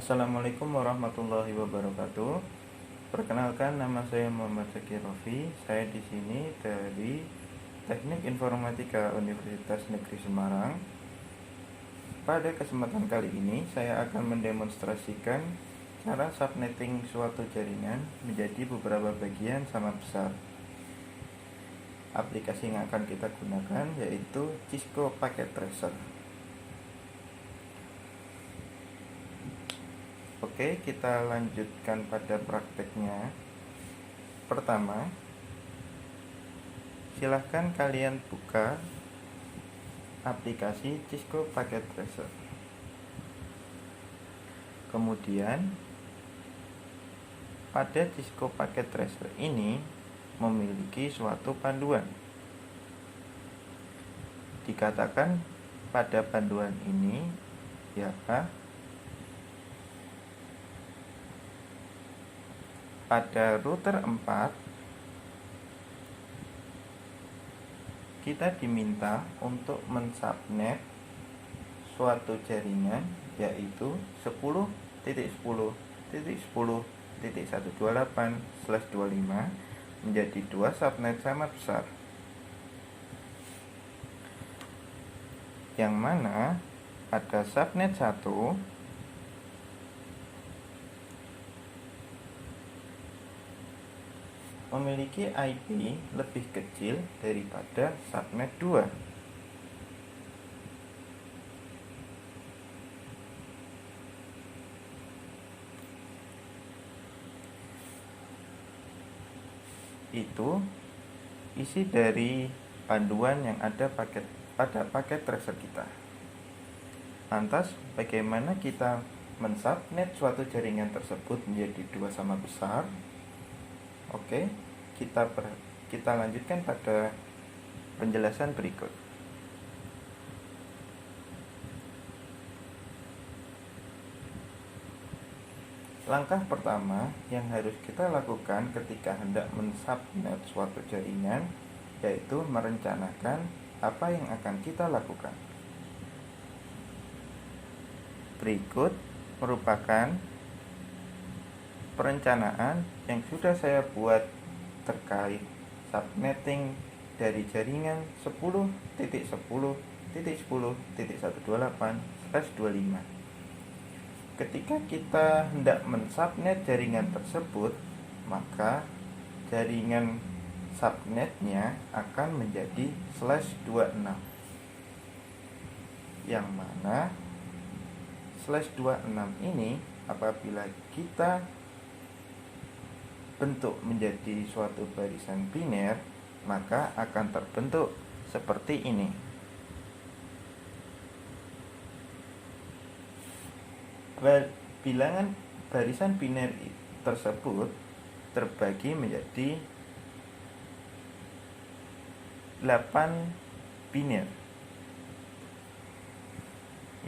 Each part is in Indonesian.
Assalamualaikum warahmatullahi wabarakatuh. Perkenalkan, nama saya Muhammad Zaki Rofi. Saya di sini dari Teknik Informatika Universitas Negeri Semarang. Pada kesempatan kali ini, saya akan mendemonstrasikan cara subnetting suatu jaringan menjadi beberapa bagian sama besar. Aplikasi yang akan kita gunakan yaitu Cisco Packet Tracer. Oke, kita lanjutkan pada prakteknya. Pertama, silahkan kalian buka aplikasi Cisco Packet Tracer. Kemudian, pada Cisco Packet Tracer ini memiliki suatu panduan. Dikatakan pada panduan ini ya, pada router 4 kita diminta untuk mensubnet suatu jaringan yaitu 10.10.10.128/25 menjadi 2 subnet sama besar, yang mana pada subnet 1 memiliki IP lebih kecil daripada subnet 2. Itu isi dari panduan yang ada pada paket tracer kita. Lantas, bagaimana kita mensubnet suatu jaringan tersebut menjadi 2 sama besar? Oke, kita lanjutkan pada penjelasan berikut. Langkah pertama yang harus kita lakukan ketika hendak mensubnet suatu jaringan yaitu merencanakan apa yang akan kita lakukan. Berikut merupakan perencanaan yang sudah saya buat terkait subnetting dari jaringan 10.10.10.128/25. Ketika kita hendak mensubnet jaringan tersebut, maka jaringan subnetnya akan menjadi /26, yang mana /26 ini apabila kita bentuk menjadi suatu barisan biner, maka akan terbentuk seperti ini. Bilangan barisan biner tersebut terbagi menjadi 8 biner,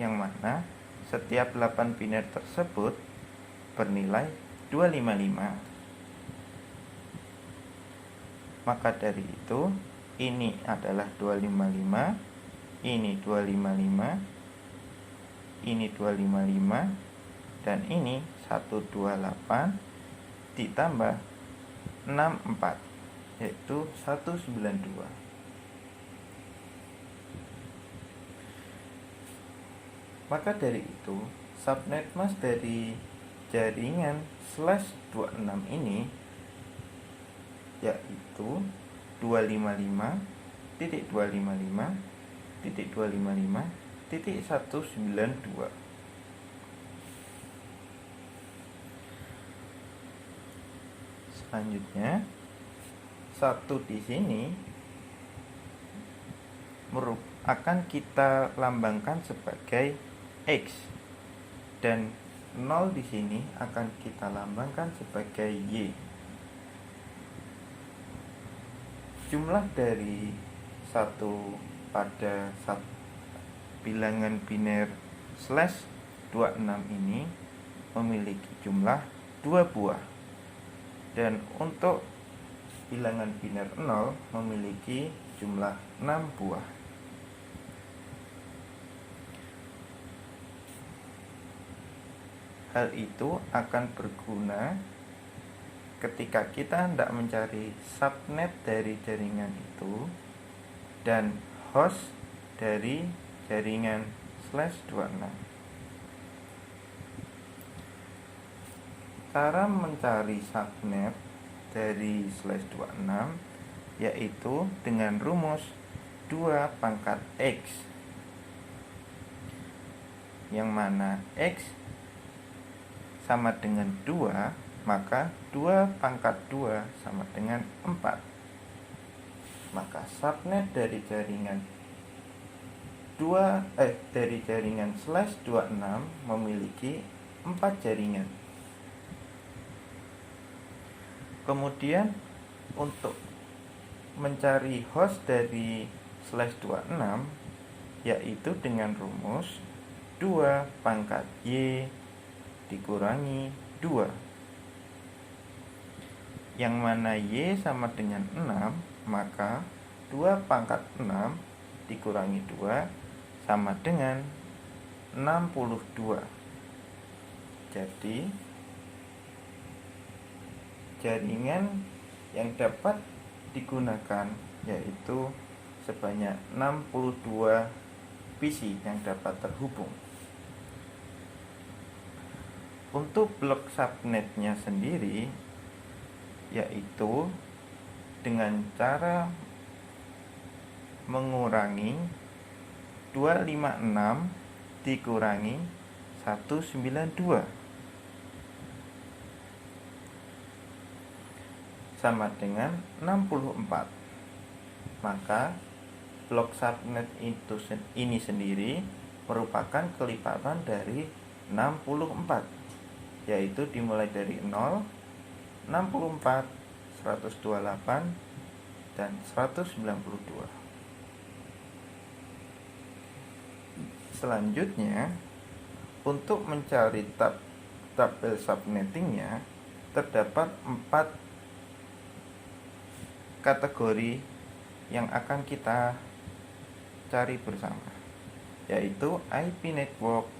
yang mana setiap 8 biner tersebut bernilai 255. Maka dari itu, ini adalah 255, ini 255, ini 255, dan ini 128 ditambah 64, yaitu 192. Maka dari itu, subnet mask dari jaringan /26 ini yaitu 255.255.255.192. Selanjutnya, 1 di sini akan kita lambangkan sebagai X, dan 0 di sini akan kita lambangkan sebagai Y. Jumlah dari 1 pada bilangan biner /26 ini memiliki jumlah 2 buah, dan untuk bilangan biner 0 memiliki jumlah 6 buah. Hal itu akan berguna ketika kita hendak mencari subnet dari jaringan itu dan host dari jaringan /26. Cara mencari subnet dari /26 yaitu dengan rumus 2 pangkat X, yang mana X sama dengan 2, maka 2 pangkat 2 sama dengan 4. Maka subnet dari jaringan /26 memiliki 4 jaringan. Kemudian untuk mencari host dari /26 yaitu dengan rumus 2 pangkat Y dikurangi 2, yang mana Y sama dengan 6, maka 2 pangkat 6 dikurangi 2 sama dengan 62. Jadi jaringan yang dapat digunakan yaitu sebanyak 62 PC yang dapat terhubung. Untuk blok subnetnya sendiri yaitu dengan cara mengurangi 256 dikurangi 192 sama dengan 64. Maka blok subnet ini sendiri merupakan kelipatan dari 64, yaitu dimulai dari 0, 64, 128, dan 192. Selanjutnya, untuk mencari tabel subnettingnya, terdapat 4 kategori yang akan kita cari bersama, yaitu IP network,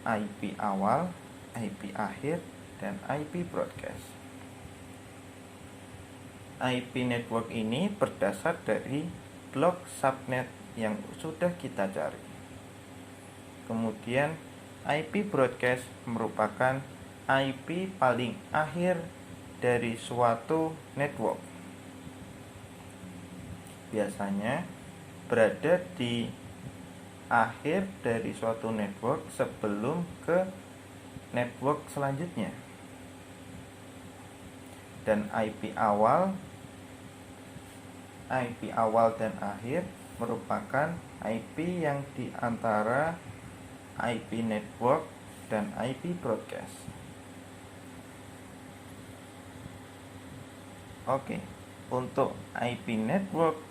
IP awal, IP akhir, dan IP broadcast. IP network ini berdasar dari blok subnet yang sudah kita cari. Kemudian IP broadcast merupakan IP paling akhir dari suatu network. Biasanya berada di akhir dari suatu network sebelum ke network selanjutnya. Dan IP awal dan akhir merupakan IP yang di antara IP network dan IP broadcast. Oke, untuk IP network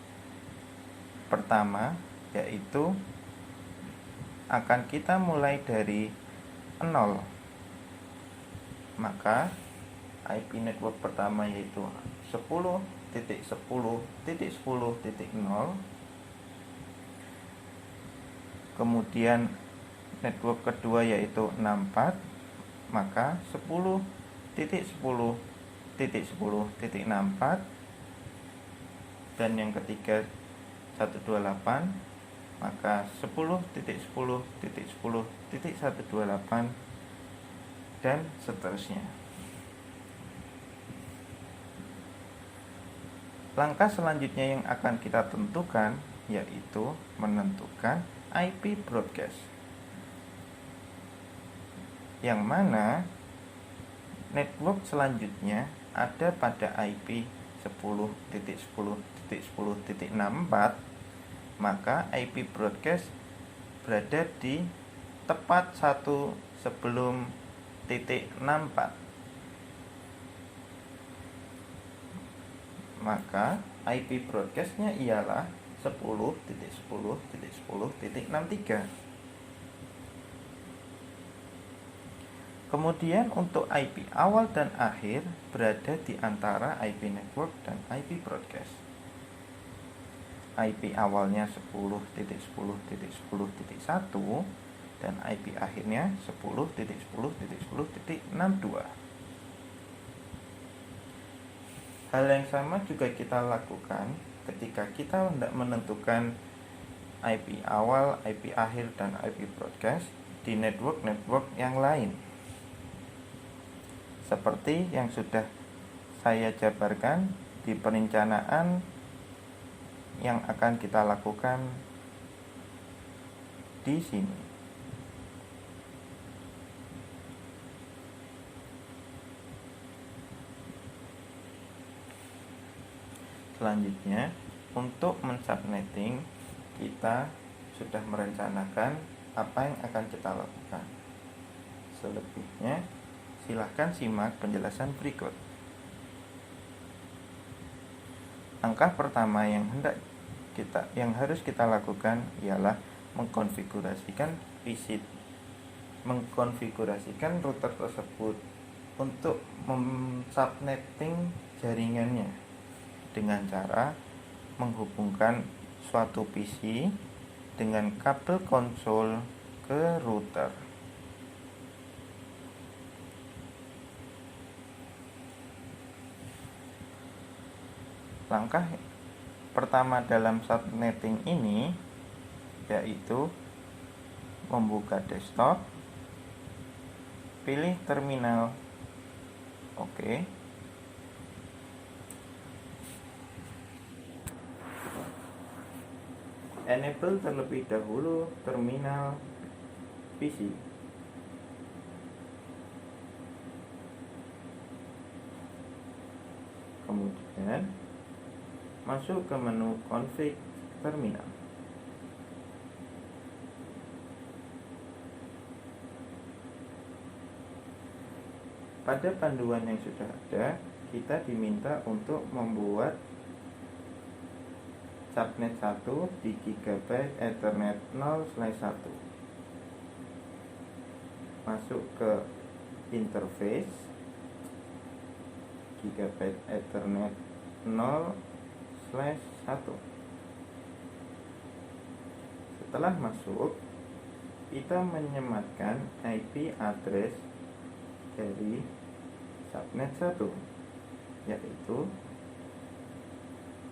pertama yaitu akan kita mulai dari 0. Maka IP network pertama yaitu 10.10.10.0. Kemudian network kedua yaitu 64, maka 10.10.10.64, dan yang ketiga 128, maka 10.10.10.128, dan seterusnya. Langkah selanjutnya yang akan kita tentukan yaitu menentukan IP broadcast, yang mana network selanjutnya ada pada IP 10.10.10.64, maka IP broadcast berada di tepat satu sebelum titik 64. Maka IP broadcastnya ialah 10.10.10.63. Kemudian untuk IP awal dan akhir berada di antara IP network dan IP broadcast. IP awalnya 10.10.10.1 dan IP akhirnya 10.10.10.62. Hal yang sama juga kita lakukan ketika kita hendak menentukan IP awal, IP akhir, dan IP broadcast di network-network yang lain. Seperti yang sudah saya jabarkan di perencanaan yang akan kita lakukan di sini. Selanjutnya, untuk mensubnetting, kita sudah merencanakan apa yang akan kita lakukan. Selebihnya, silahkan simak penjelasan berikut. Langkah pertama yang harus kita lakukan ialah mengkonfigurasikan router tersebut untuk mensubnetting jaringannya dengan cara menghubungkan suatu PC dengan kabel konsol ke router. Langkah pertama dalam subnetting ini yaitu membuka desktop, pilih terminal, oke. Enable terlebih dahulu terminal PC. Kemudian masuk ke menu config terminal. Pada panduan yang sudah ada, kita diminta untuk membuat subnet 1 di Gigabyte Ethernet 0/1. Masuk ke interface Gigabyte Ethernet 0/1. Setelah masuk, kita menyematkan IP address dari subnet 1, yaitu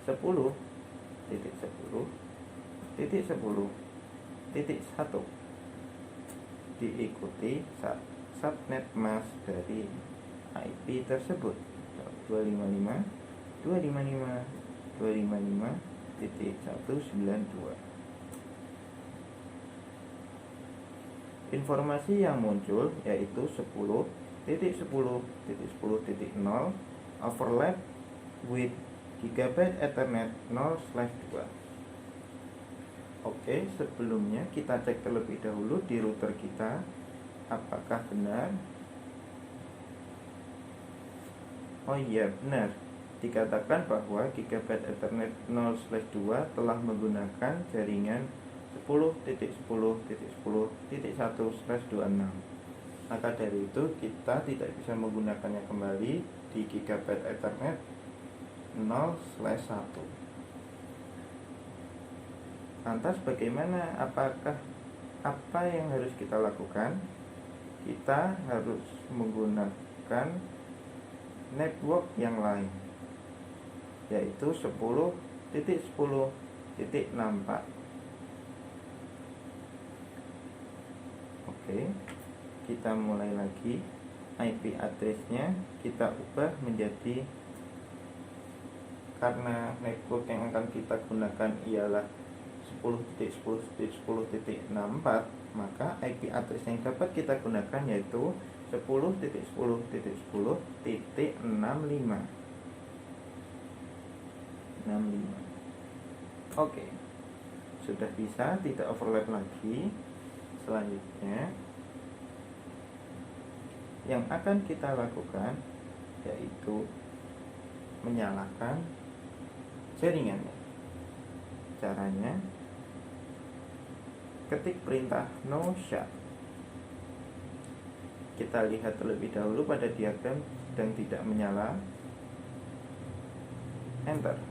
10.10.10.1, diikuti subnet mask dari IP tersebut 255.255.255.192. Informasi yang muncul yaitu 10.10.10.0 overlap with Gigabyte Ethernet 0/2. Oke, sebelumnya kita cek terlebih dahulu di router kita apakah benar. Oh iya, benar. Dikatakan bahwa Gigabyte Ethernet 0/2 telah menggunakan jaringan 10.10.10.1/26. Maka dari itu kita tidak bisa menggunakannya kembali di Gigabyte Ethernet 0/1. Lantas bagaimana? Apa yang harus kita lakukan? Kita harus menggunakan network yang lain, yaitu 10.10.64. Oke, kita mulai lagi. IP address-nya kita ubah menjadi, karena network yang akan kita gunakan ialah 10.10.10.64, maka IP address yang dapat kita gunakan yaitu 10.10.10.65. Oke, sudah bisa, tidak overlap lagi. Selanjutnya yang akan kita lakukan yaitu menyalakan jaringannya. Caranya, ketik perintah no shut. Kita lihat terlebih dahulu pada diagram sedang tidak menyala. Enter.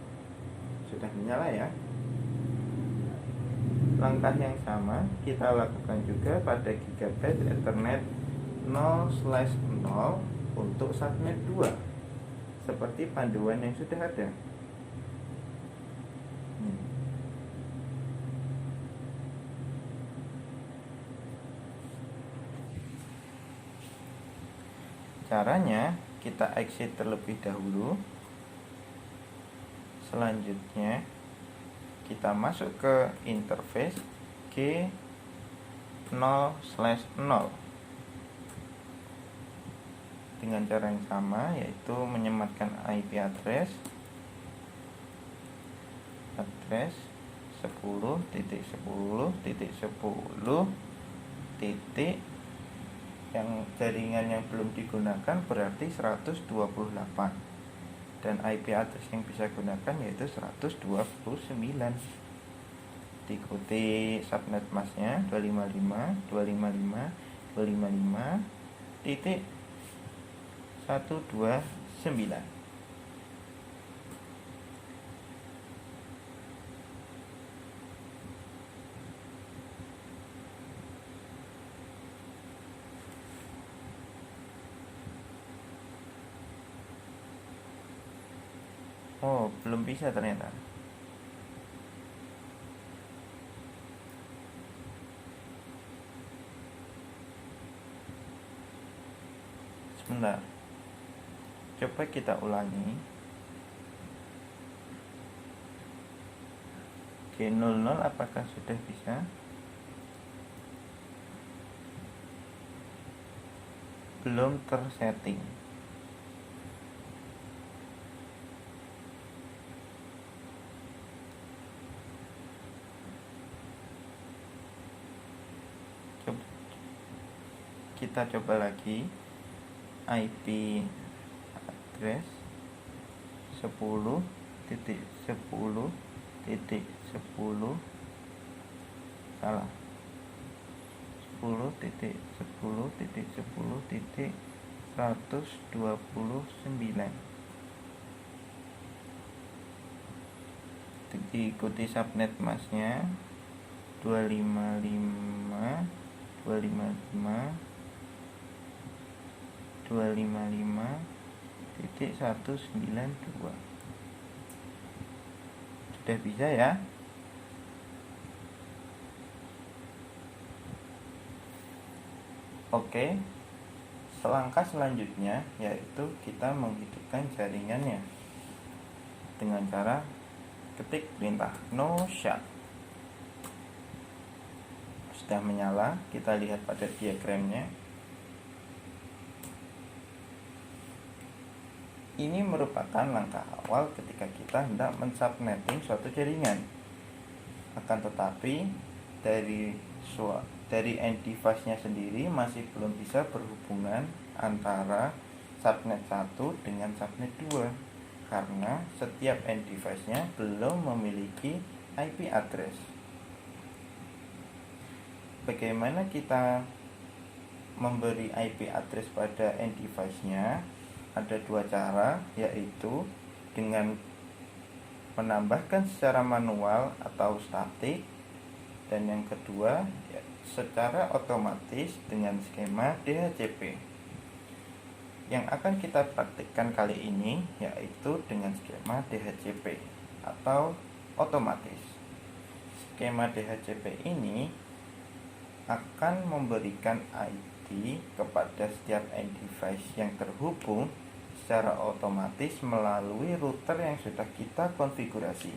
Sudah menyala ya. Langkah yang sama kita lakukan juga pada Gigabit Ethernet 0/0 untuk subnet 2 seperti panduan yang sudah ada. Caranya kita exit terlebih dahulu. Selanjutnya kita masuk ke interface G0/0 dengan cara yang sama, yaitu menyematkan IP address 10.10.10 titik yang jaringan yang belum digunakan berarti 128, dan IP address yang bisa gunakan yaitu 129. Diikuti subnet masknya 255.255.255.129. Oh, belum bisa ternyata. Sebentar. Coba kita ulangi. G00 apakah sudah bisa? Belum tersetting. Kita coba lagi. IP address 10.10.10 salah 10.10.10.129. Diikuti subnet masknya 255.255.192. Sudah bisa ya? Oke. Selangkah selanjutnya yaitu kita menghidupkan jaringannya dengan cara ketik perintah no shut. Sudah menyala, kita lihat pada diagramnya. Ini merupakan langkah awal ketika kita hendak mensubnetting suatu jaringan. Akan tetapi dari end device-nya sendiri masih belum bisa berhubungan antara subnet 1 dengan subnet 2 karena setiap end device-nya belum memiliki IP address. Bagaimana kita memberi IP address pada end device-nya? Ada dua cara, yaitu dengan menambahkan secara manual atau statik, dan yang kedua secara otomatis dengan skema DHCP. Yang akan kita praktikkan kali ini yaitu dengan skema DHCP atau otomatis. Skema DHCP ini akan memberikan ID kepada setiap end device yang terhubung secara otomatis melalui router yang sudah kita konfigurasi.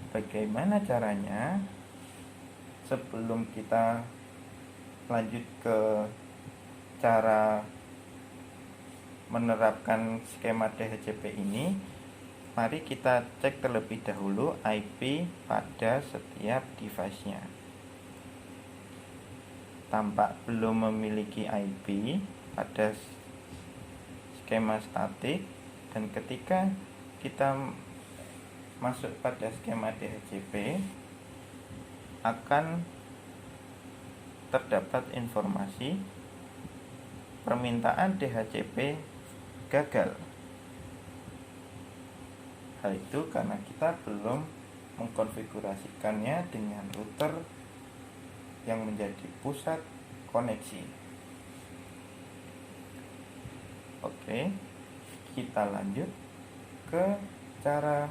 Bagaimana caranya? Sebelum kita lanjut ke cara menerapkan skema DHCP ini, mari kita cek terlebih dahulu IP pada setiap device-nya. Tampak belum memiliki IP pada skema statik, dan ketika kita masuk pada skema DHCP akan terdapat informasi permintaan DHCP gagal. Hal itu karena kita belum mengkonfigurasikannya dengan router yang menjadi pusat koneksi. Oke, kita lanjut ke cara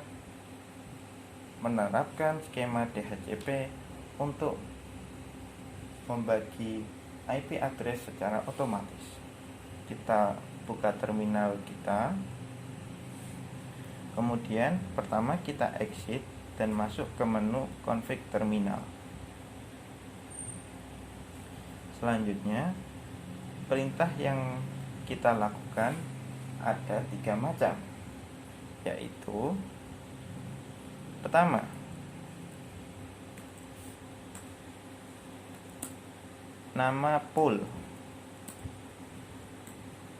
menerapkan skema DHCP untuk membagi IP address secara otomatis. Kita buka terminal kita, kemudian pertama kita exit dan masuk ke menu config terminal. Selanjutnya, perintah yang kita lakukan ada 3 macam, yaitu pertama, nama pool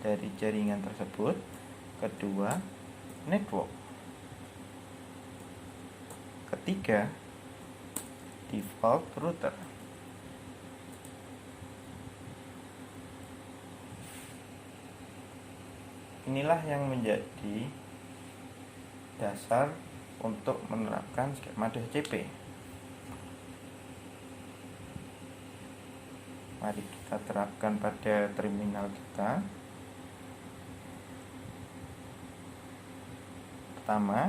dari jaringan tersebut. Kedua, network. Ketiga, default router. Inilah yang menjadi dasar untuk menerapkan skema DHCP. Mari kita terapkan pada terminal kita. Pertama,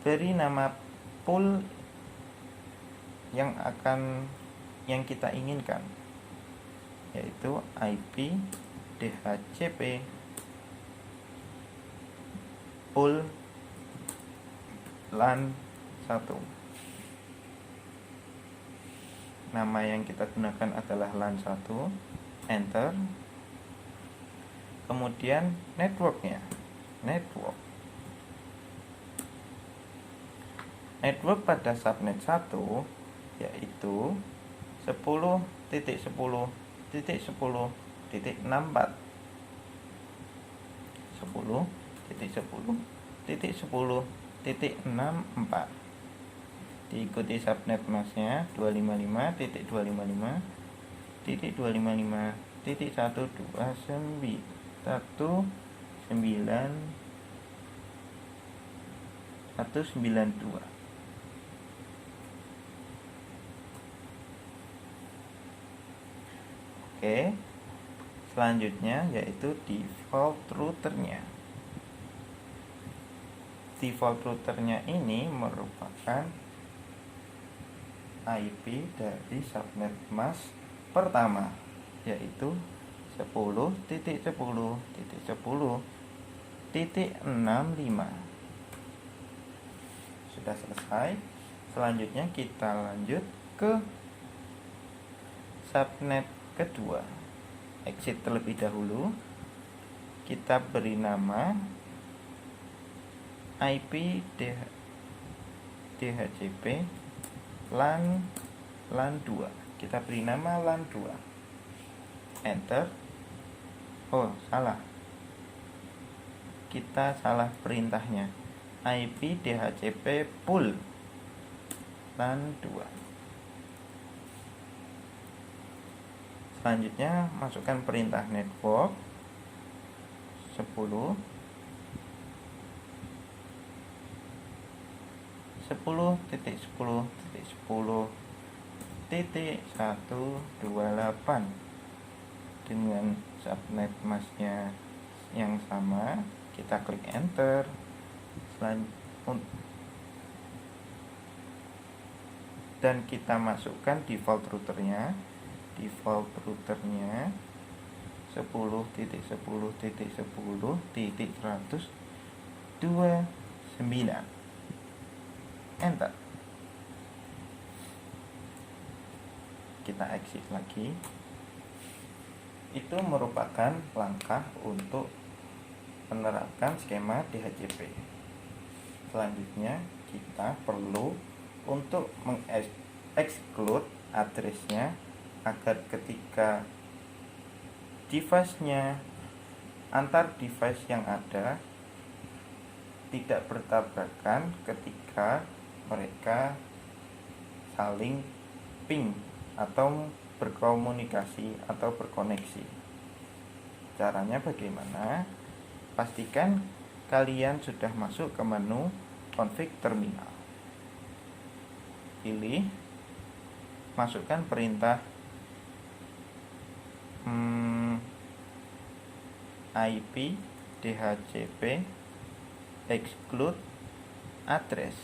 beri nama pool yang kita inginkan, yaitu IP DHCP pool LAN 1. Nama yang kita gunakan adalah LAN 1. Enter. Kemudian networknya, network pada subnet 1 yaitu 10.10.10.64 10.10.10.64, diikuti subnet masknya 255.255.129.192. Oke, selanjutnya yaitu default routernya. Default routernya ini merupakan IP dari subnet mask pertama, yaitu 10.10.10.65. Sudah selesai. Selanjutnya kita lanjut ke subnet kedua. Exit terlebih dahulu. Kita beri nama IP DHCP LAN 2. Kita beri nama LAN 2. Enter. Oh, salah. Kita salah perintahnya. IP DHCP pool LAN 2. Selanjutnya masukkan perintah network 10 10.10.10.128 dengan subnet masknya yang sama. Kita klik enter. Dan kita masukkan default routernya. Default routernya 10.10.10.129. Enter. Kita exit lagi. Itu merupakan langkah untuk menerapkan skema DHCP. Selanjutnya kita perlu untuk mengexclude addressnya agar ketika device-nya antar device yang ada tidak bertabrakan ketika mereka saling ping atau berkomunikasi atau berkoneksi. Caranya bagaimana? Pastikan kalian sudah masuk ke menu config terminal. Pilih, masukkan perintah IP DHCP exclude address.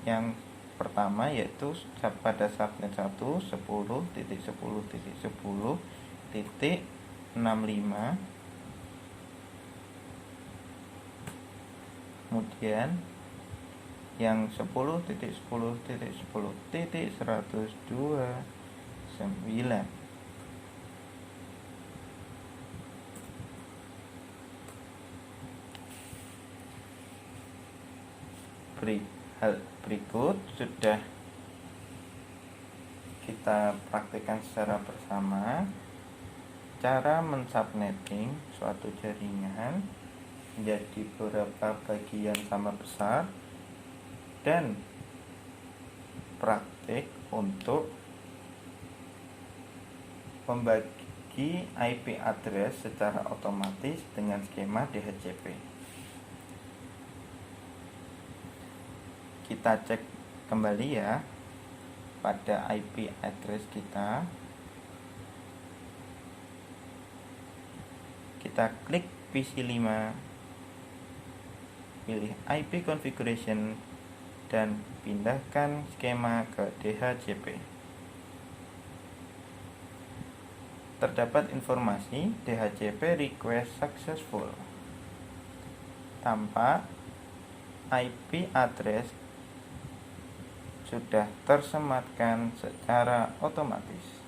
Yang pertama yaitu pada subnet 1 10.10.10.65. Kemudian yang 10.10.10.102.9. Hal berikut sudah kita praktikkan secara bersama cara mensubnetting suatu jaringan menjadi beberapa bagian sama besar dan praktik untuk membagi IP address secara otomatis dengan skema DHCP. Kita cek kembali ya pada IP address kita. Kita klik PC5, pilih IP configuration dan pindahkan skema ke DHCP. Terdapat informasi DHCP request successful. Tampak IP address sudah tersematkan secara otomatis.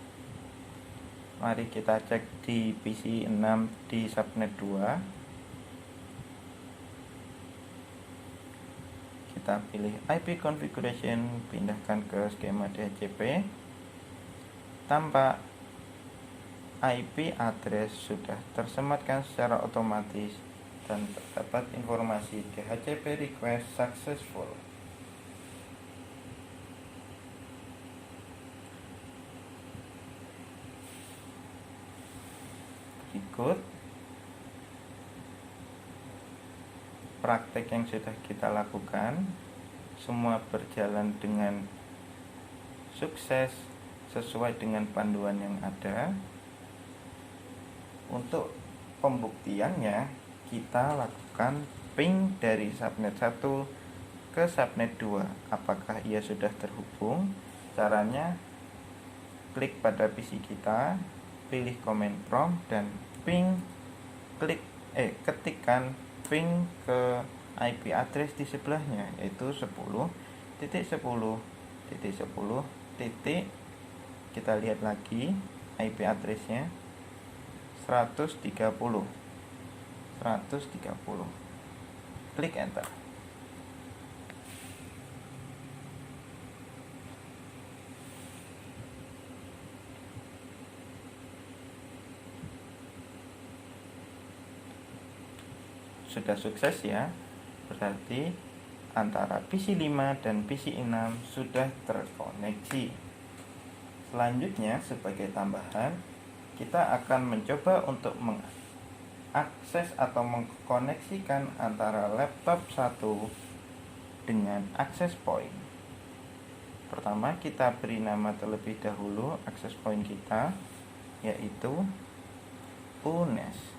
Mari kita cek di PC 6 di subnet 2. Kita pilih IP configuration, pindahkan ke skema DHCP. Tampak IP address sudah tersematkan secara otomatis dan terdapat informasi DHCP request successful. Berikut praktek yang sudah kita lakukan, semua berjalan dengan sukses sesuai dengan panduan yang ada. Untuk pembuktiannya, kita lakukan ping dari subnet 1 ke subnet 2. Apakah ia sudah terhubung? Caranya, klik pada PC kita, pilih command prompt dan ketikkan ping ke IP address di sebelahnya, yaitu 10.10.10. Kita lihat lagi IP addressnya 130. Klik enter. Sudah sukses ya. Berarti antara PC 5 dan PC 6 sudah terkoneksi. Selanjutnya sebagai tambahan, kita akan mencoba untuk mengakses atau mengkoneksikan antara laptop 1 dengan access point. Pertama, kita beri nama terlebih dahulu access point kita, yaitu UNES.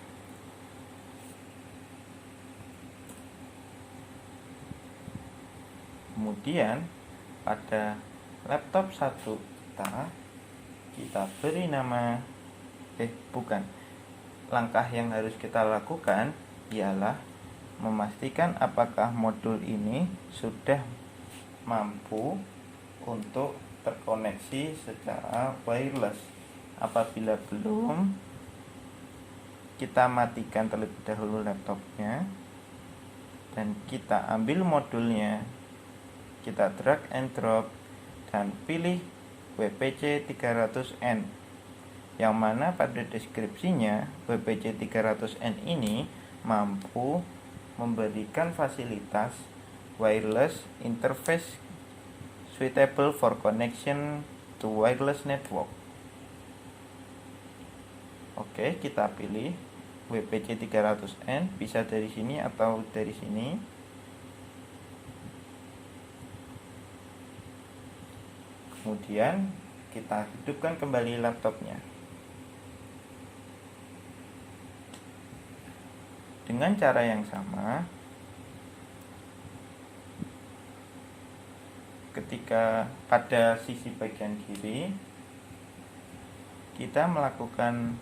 Kemudian pada laptop 1 kita beri nama langkah yang harus kita lakukan ialah memastikan apakah modul ini sudah mampu untuk terkoneksi secara wireless. Apabila belum, kita matikan terlebih dahulu laptopnya dan kita ambil modulnya, kita drag and drop dan pilih WPC 300N, yang mana pada deskripsinya WPC 300N ini mampu memberikan fasilitas wireless interface suitable for connection to wireless network. Oke, kita pilih WPC 300N, bisa dari sini atau dari sini. Kemudian kita hidupkan kembali laptopnya. Dengan cara yang sama, ketika pada sisi bagian kiri kita melakukan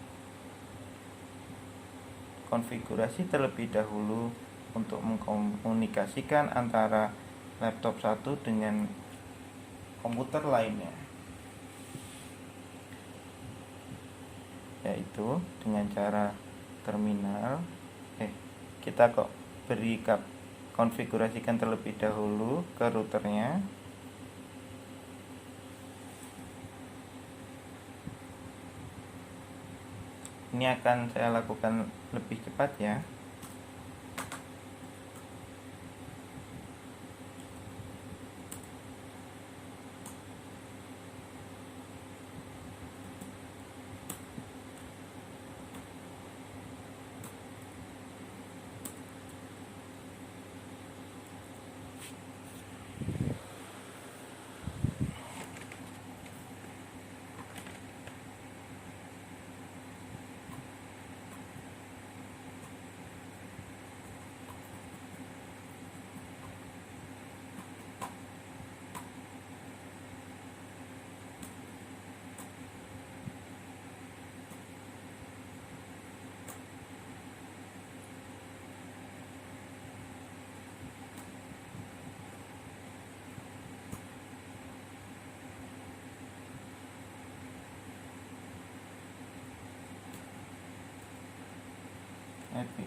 konfigurasi terlebih dahulu untuk mengkomunikasikan antara laptop satu dengan komputer lainnya, yaitu dengan cara terminal. Kita konfigurasikan terlebih dahulu ke routernya. Ini akan saya lakukan lebih cepat ya. Epic.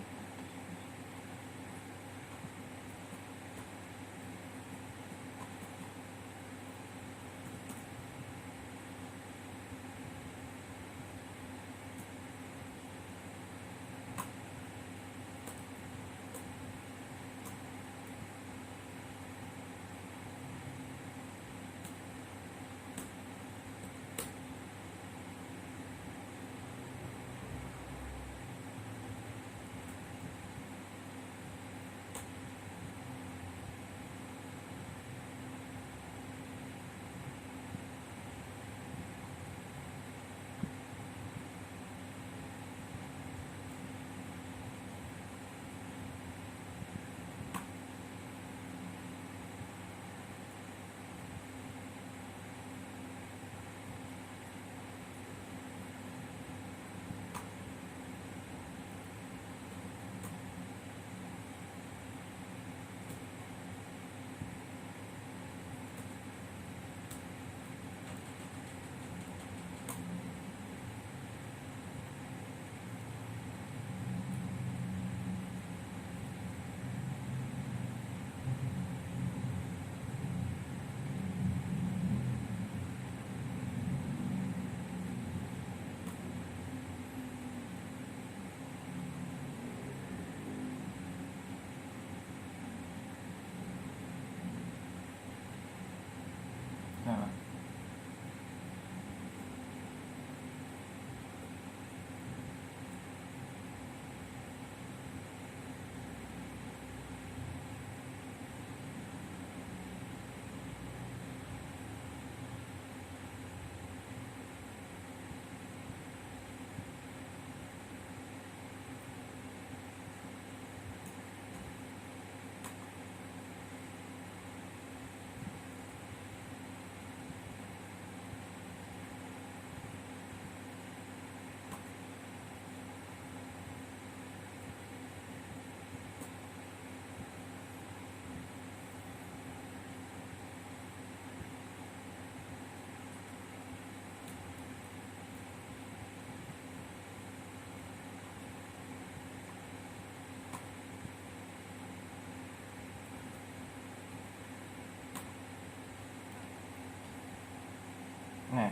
Nah,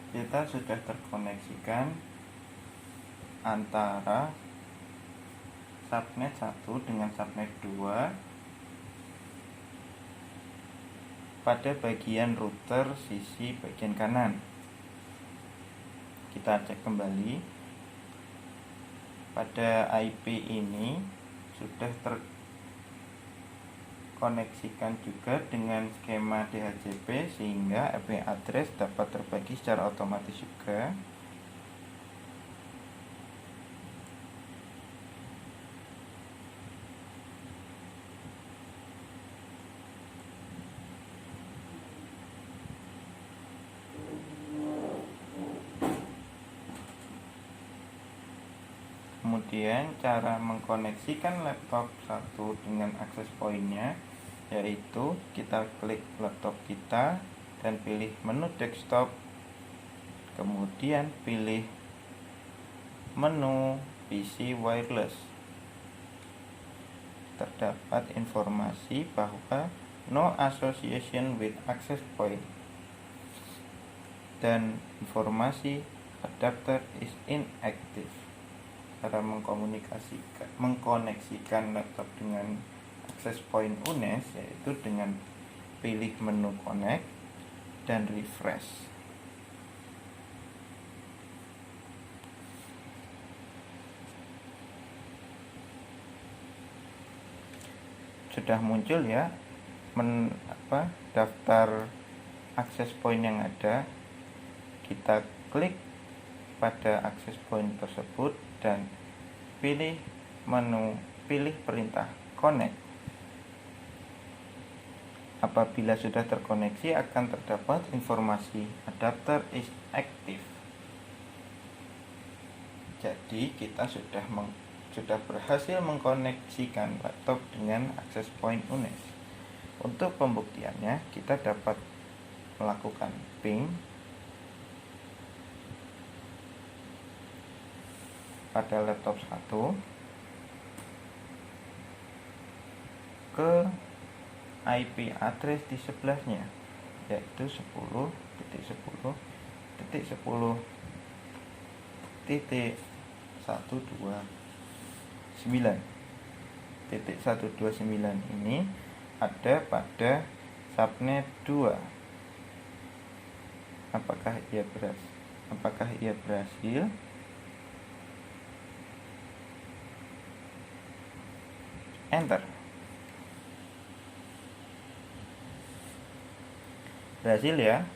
kita sudah terkoneksikan antara subnet 1 dengan subnet 2 pada bagian router sisi bagian kanan. Kita cek kembali. Pada IP ini sudah terkoneksikan juga dengan skema DHCP sehingga IP address dapat terbagi secara otomatis juga. Kemudian cara mengkoneksikan laptop satu dengan akses pointnya, yaitu kita klik laptop kita dan pilih menu desktop, kemudian pilih menu PC wireless. Terdapat informasi bahwa no association with access point dan informasi adapter is inactive. Cara mengkoneksikan laptop dengan access point UNES yaitu dengan pilih menu connect dan refresh. Sudah muncul ya daftar access point yang ada. Kita klik pada access point tersebut dan pilih perintah connect. Apabila sudah terkoneksi akan terdapat informasi adapter is active. Jadi kita sudah berhasil mengkoneksikan laptop dengan access point UNES. Untuk pembuktiannya kita dapat melakukan ping pada laptop 1 ke IP address di sebelahnya, yaitu 10.10.10.129 ini ada pada subnet 2. Apakah ia berhasil? Enter. Berhasil ya.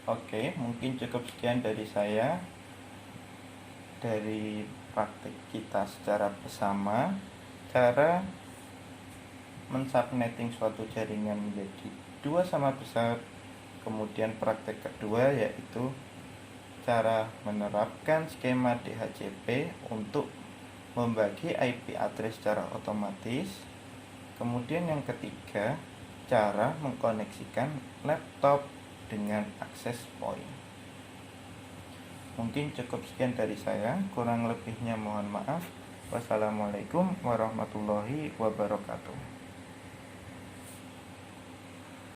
Oke, mungkin cukup sekian dari saya dari praktik kita secara bersama cara mensubnetting suatu jaringan menjadi 2 sama besar. Kemudian praktik kedua yaitu cara menerapkan skema DHCP untuk membagi IP address secara otomatis. Kemudian yang ketiga, cara mengkoneksikan laptop dengan access point. Mungkin cukup sekian dari saya, kurang lebihnya mohon maaf. Wassalamualaikum warahmatullahi wabarakatuh.